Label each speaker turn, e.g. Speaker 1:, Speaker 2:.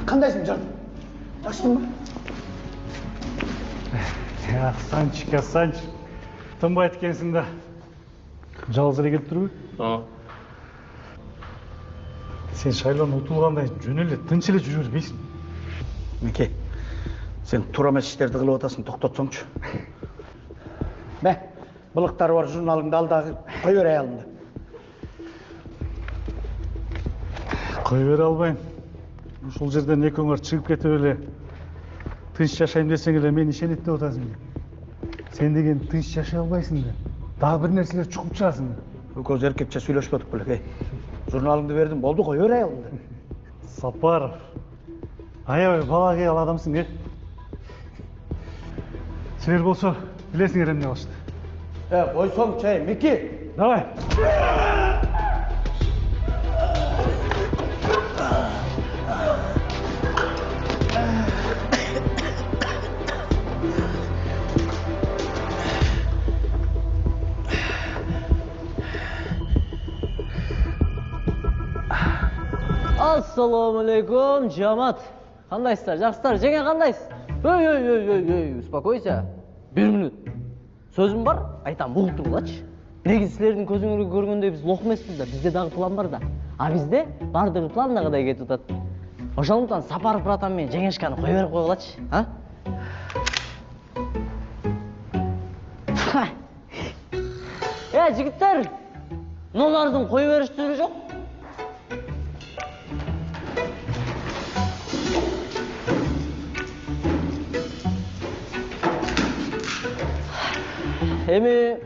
Speaker 1: Кандайсың, жан? Аштың ба?
Speaker 2: Асанчик. Тынбайт екенсің да. Жалғыз эле келип турбу? Сен шайлан утулгандай жөн эле тынч эле жүрө бербейсиң.
Speaker 1: Меке, сен туура эмес иштерди кылып атасың, токтотсоңчу. Бе, былыктары бар журналыңды ал дагы кой бер аялымды.
Speaker 2: Кой бере албайм. Ушул жерден экөөңөр чыгып кетип эле тынч жашайм десең эле мени ишенет деп атасың. Сен деген тынч жашай албайсың да. Дагы бир нерселер чукуп чыгасың.
Speaker 1: Экөөбүз эркекче сүйлөшпөдүк беле. Журналыңды бердим, болду, кой бер аялымды.
Speaker 2: Сапаров. Аябай бала кей ал адамсың, Силер болсо билесиңер эмне кылышты.
Speaker 1: Койсоң, чай, Мики.
Speaker 2: Давай.
Speaker 3: Ассаламу алейкум, жамат. Кандайсыздар, жакшысыздар? Жеңе кандайсыз? Ой, успокойся. 1 минут. Сөзүм бар, айтам, угуп тургулачы. Негизи силердин көзүңөргө көргөндөй биз лох эмеспиз да, бизде дагы план бар да. А бизде бардыгы пландагыдай кетип атат. Ошондуктан Сапаров братан менен Жеңешканы кой берип койгулачы, а? Жигиттер, мыналардын кой бериштери жок. Эми